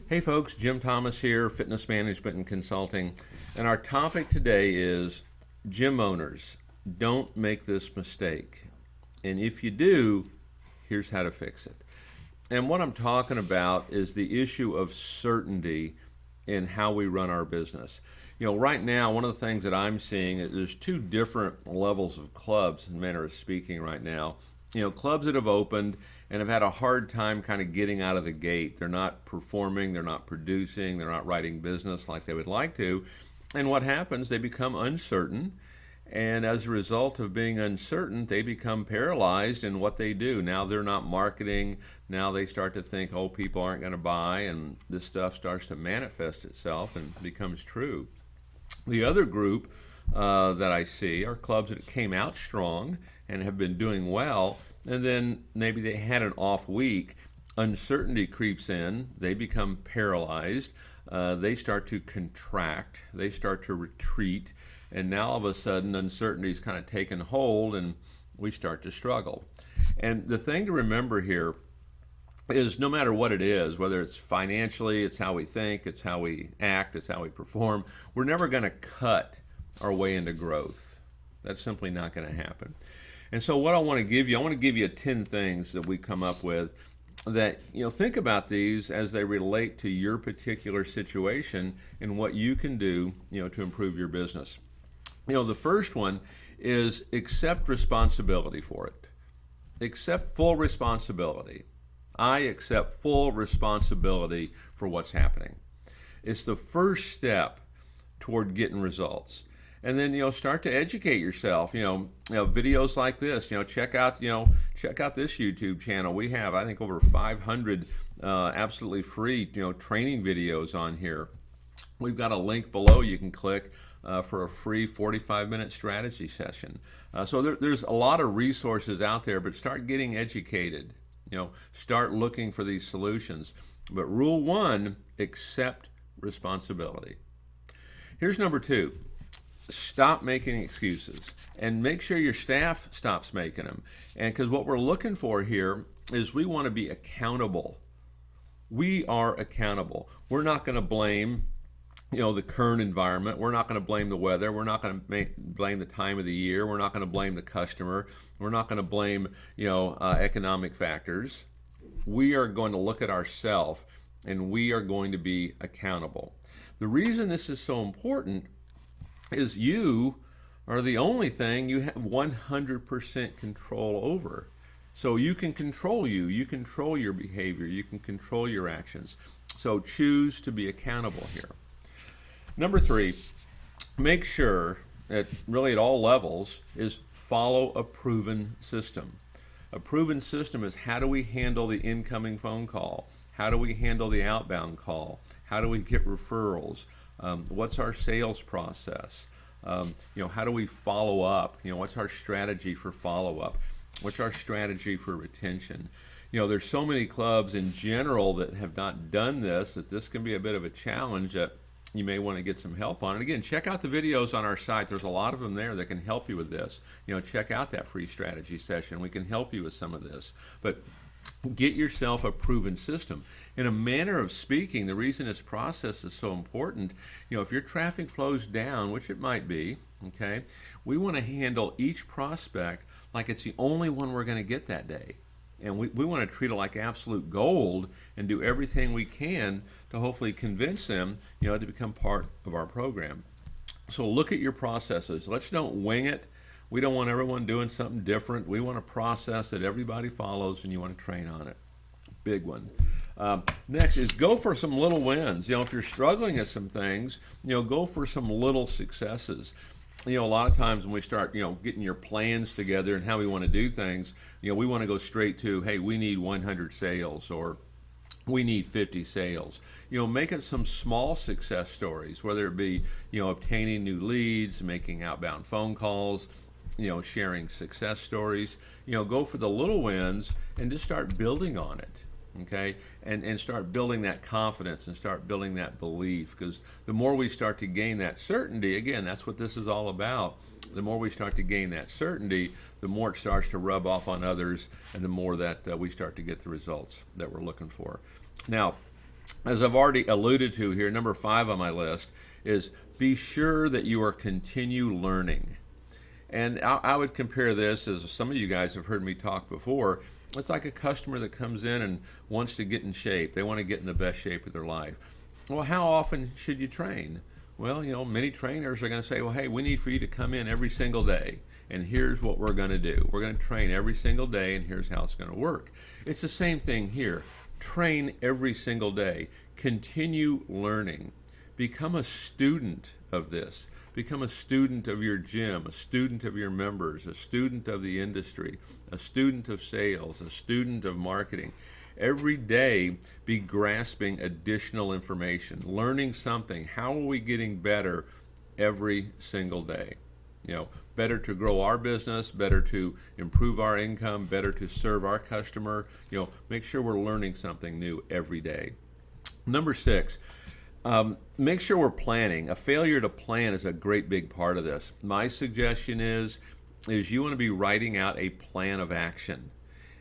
Hey folks, Jim Thomas here, Fitness Management and Consulting. And our topic today is gym owners, don't make this mistake. And if you do, here's how to fix it. And what I'm talking about is the issue of certainty in how we run our business. Right now, one of the things that I'm seeing is there's two different levels of clubs, in manner of speaking, right now. Clubs that have opened and have had a hard time kind of getting out of the gate. They're not performing, they're not producing, they're not writing business like they would like to. And what happens, they become uncertain. And as a result of being uncertain, they become paralyzed in what they do. Now they're not marketing. Now they start to think, oh, people aren't going to buy, and this stuff starts to manifest itself and becomes true. The other group that I see are clubs that came out strong and have been doing well, and then maybe they had an off week. Uncertainty creeps in. They become paralyzed. They start to contract. They start to retreat. And now all of a sudden, uncertainty's kind of taken hold, and we start to struggle. And the thing to remember here is no matter what it is, whether it's financially, it's how we think, it's how we act, it's how we perform, we're never going to cut our way into growth. That's simply not going to happen. And so what I want to give you 10 things that we come up with that, think about these as they relate to your particular situation and what you can do, to improve your business. The first one is accept responsibility for it. Accept full responsibility. I accept full responsibility for what's happening. It's the first step toward getting results. And then start to educate yourself. Videos like this. Check out this YouTube channel. We have, I think, over 500 absolutely free training videos on here. We've got a link below you can click for a free 45-minute strategy session. So there's a lot of resources out there, but start getting educated. Start looking for these solutions. But rule one, accept responsibility. Here's number two. Stop making excuses and make sure your staff stops making them. And because what we're looking for here is we want to be accountable. We are accountable. We're not going to blame the current environment. We're not going to blame the weather. We're not going to blame the time of the year. We're not going to blame the customer. We're not going to blame economic factors. We are going to look at ourselves, and we are going to be accountable. The reason this is so important is you are the only thing you have 100% control over. So you can control you control your behavior, you can control your actions. So choose to be accountable here. Number three, make sure that really at all levels is follow a proven system. A proven system is how do we handle the incoming phone call? How do we handle the outbound call? How do we get referrals? What's our sales process? How do we follow up? What's our strategy for follow-up? What's our strategy for retention? There's so many clubs in general that have not done this that this can be a bit of a challenge that you may want to get some help on. And again, check out the videos on our site. There's a lot of them there that can help you with this. Check out that free strategy session. We can help you with some of this. But get yourself a proven system. In a manner of speaking, the reason this process is so important, if your traffic flows down, which it might be, okay, we want to handle each prospect like it's the only one we're going to get that day. And we want to treat it like absolute gold and do everything we can to hopefully convince them, to become part of our program. So look at your processes. Let's don't wing it. We don't want everyone doing something different. We want a process that everybody follows, and you want to train on it. Big one. Next is go for some little wins. If you're struggling at some things, go for some little successes. A lot of times when we start, getting your plans together and how we want to do things, we want to go straight to, hey, we need 100 sales or we need 50 sales. Make it some small success stories, whether it be, obtaining new leads, making outbound phone calls, sharing success stories. Go for the little wins and just start building on it. Okay, and start building that confidence and start building that belief, because the more we start to gain that certainty, again, that's what this is all about. The more we start to gain that certainty, the more it starts to rub off on others, and the more that we start to get the results that we're looking for. Now, as I've already alluded to here, number 5 on my list is be sure that you are continue learning. And I would compare this, as some of you guys have heard me talk before, it's like a customer that comes in and wants to get in shape. They want to get in the best shape of their life. Well, how often should you train? Well, many trainers are going to say, well, hey, we need for you to come in every single day, and here's what we're going to do. We're going to train every single day, and here's how it's going to work. It's the same thing here. Train every single day. Continue learning. Become a student of this. Become a student of your gym, a student of your members, a student of the industry, a student of sales, a student of marketing. Every day, be grasping additional information, learning something. How are we getting better every single day? Better to grow our business, better to improve our income, better to serve our customer. Make sure we're learning something new every day. Number 6, make sure we're planning. A failure to plan is a great big part of this. My suggestion is you want to be writing out a plan of action.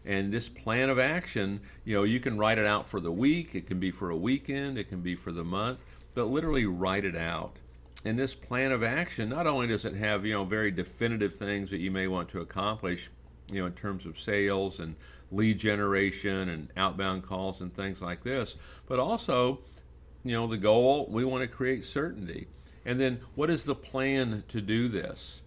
And this plan of action, you can write it out for the week, it can be for a weekend, it can be for the month, but literally write it out. And this plan of action, not only does it have, very definitive things that you may want to accomplish, in terms of sales and lead generation and outbound calls and things like this, but also, the goal, we want to create certainty. And then what is the plan to do this?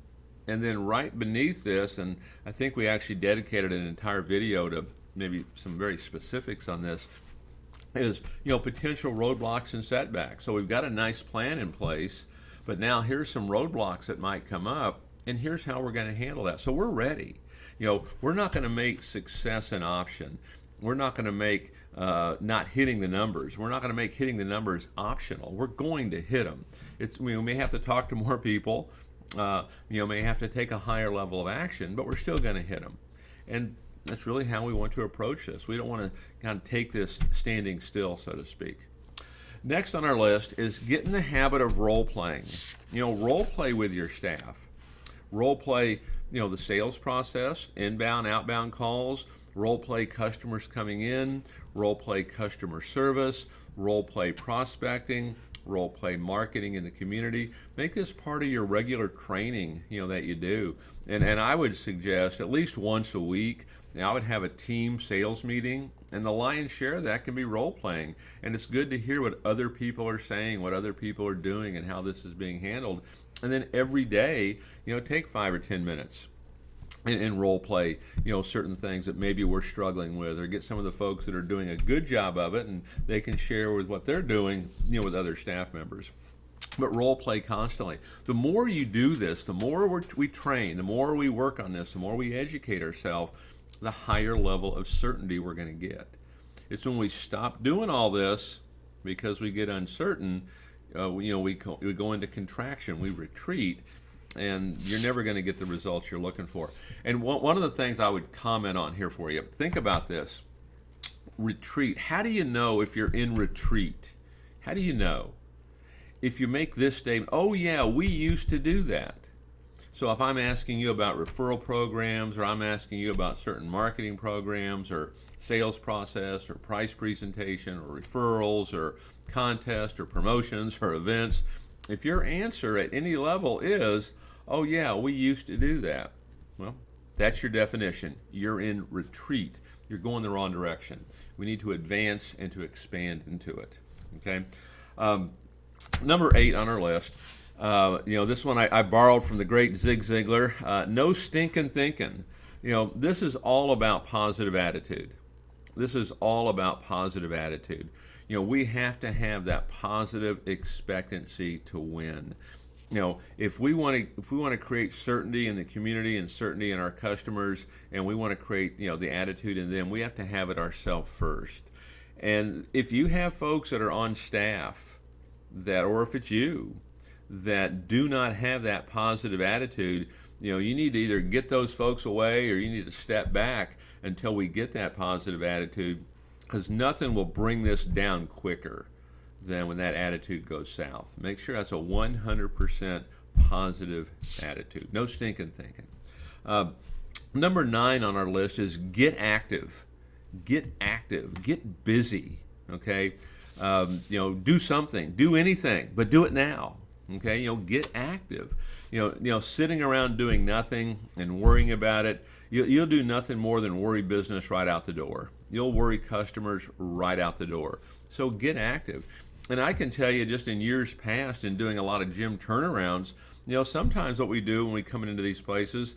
And then right beneath this, and I think we actually dedicated an entire video to maybe some very specifics on this, is potential roadblocks and setbacks. So we've got a nice plan in place, but now here's some roadblocks that might come up, and here's how we're going to handle that. So we're ready. We're not going to make success an option. We're not going to make not hitting the numbers. We're not going to make hitting the numbers optional. We're going to hit them. We may have to talk to more people. May have to take a higher level of action, but we're still going to hit them. And that's really how we want to approach this. We don't want to kind of take this standing still, so to speak. Next on our list is get in the habit of role playing. Role play with your staff. Role play, the sales process, inbound, outbound calls, role play customers coming in, role play customer service, role play prospecting, role play marketing in the community. Make this part of your regular training, that you do. And I would suggest at least once a week, I would have a team sales meeting, and the lion's share of that can be role playing. And it's good to hear what other people are saying, what other people are doing, and how this is being handled. And then every day, take 5 or 10 minutes and role play, certain things that maybe we're struggling with, or get some of the folks that are doing a good job of it, and they can share with what they're doing, with other staff members. But role play constantly. The more you do this, the more we train, the more we work on this, the more we educate ourselves, the higher level of certainty we're going to get. It's when we stop doing all this because we get uncertain, we go into contraction, we retreat, and you're never going to get the results you're looking for. And one of the things I would comment on here for you, think about this. Retreat. How do you know if you're in retreat? How do you know? If you make this statement, oh yeah, we used to do that. So if I'm asking you about referral programs, or I'm asking you about certain marketing programs, or sales process, or price presentation, or referrals, or contests, or promotions, or events, if your answer at any level is, oh yeah, we used to do that, well, that's your definition. You're in retreat. You're going the wrong direction. We need to advance and to expand into it. Okay. Number 8 on our list. This one I borrowed from the great Zig Ziglar. No stinking thinking. This is all about positive attitude. This is all about positive attitude. We have to have that positive expectancy to win. If we want to create certainty in the community and certainty in our customers, and we want to create the attitude in them, we have to have it ourselves first. And if you have folks that are on staff or if it's you that do not have that positive attitude, you need to either get those folks away, or you need to step back until we get that positive attitude, because nothing will bring this down quicker than when that attitude goes south. Make sure that's a 100% positive attitude. No stinking thinking. Number 9 on our list is get active. Get active. Get busy. Okay. Do something, do anything, but do it now. Okay, get active. Sitting around doing nothing and worrying about it, you'll do nothing more than worry business right out the door. You'll worry customers right out the door. So get active. And I can tell you, just in years past, in doing a lot of gym turnarounds, sometimes what we do when we come into these places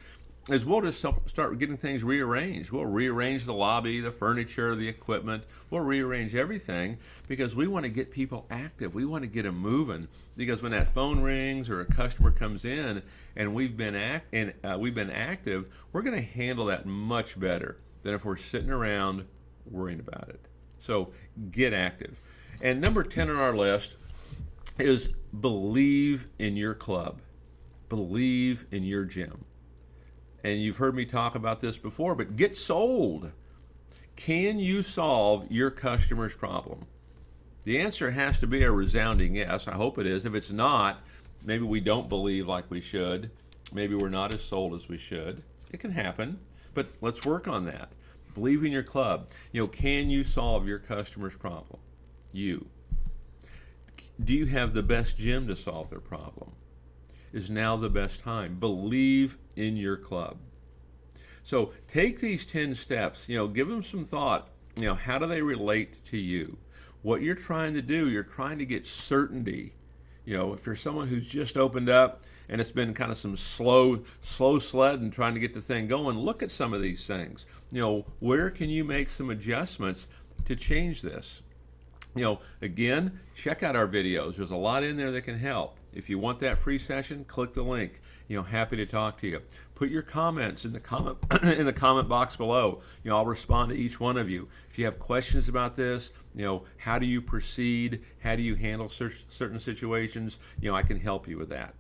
is we'll just start getting things rearranged. We'll rearrange the lobby, the furniture, the equipment. We'll rearrange everything because we want to get people active. We want to get them moving, because when that phone rings or a customer comes in and we've been active, we're going to handle that much better than if we're sitting around worrying about it. So get active. And number 10 on our list is believe in your club. Believe in your gym. And you've heard me talk about this before, but get sold. Can you solve your customer's problem? The answer has to be a resounding yes. I hope it is. If it's not, maybe we don't believe like we should. Maybe we're not as sold as we should. It can happen, but let's work on that. Believe in your club. Can you solve your customer's problem? Do you have the best gym to solve their problem? Is now the best time? Believe in your club. So take these 10 steps, give them some thought. How do they relate to you? What you're trying to do, you're trying to get certainty. If you're someone who's just opened up and it's been kind of some slow sledding trying to get the thing going, look at some of these things. Where can you make some adjustments to change this? Again, check out our videos. There's a lot in there that can help. If you want that free session, click the link. Happy to talk to you. Put your comments in the comment box below. I'll respond to each one of you. If you have questions about this, how do you proceed? How do you handle certain situations? I can help you with that.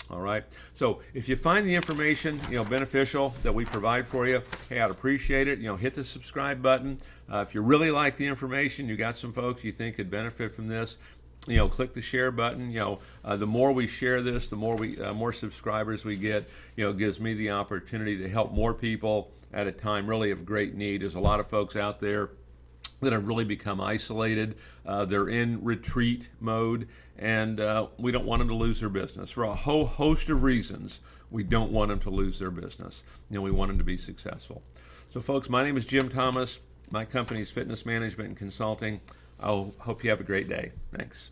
All right. So if you find the information beneficial that we provide for you, hey, I'd appreciate it. Hit the subscribe button. If you really like the information, you got some folks you think could benefit from this, click the share button. The more we share this, the more subscribers we get. Gives me the opportunity to help more people at a time really of great need. There's a lot of folks out there that have really become isolated. They're in retreat mode, and we don't want them to lose their business. For a whole host of reasons, we don't want them to lose their business. We want them to be successful. So folks, my name is Jim Thomas. My company is Fitness Management and Consulting. I hope you have a great day. Thanks.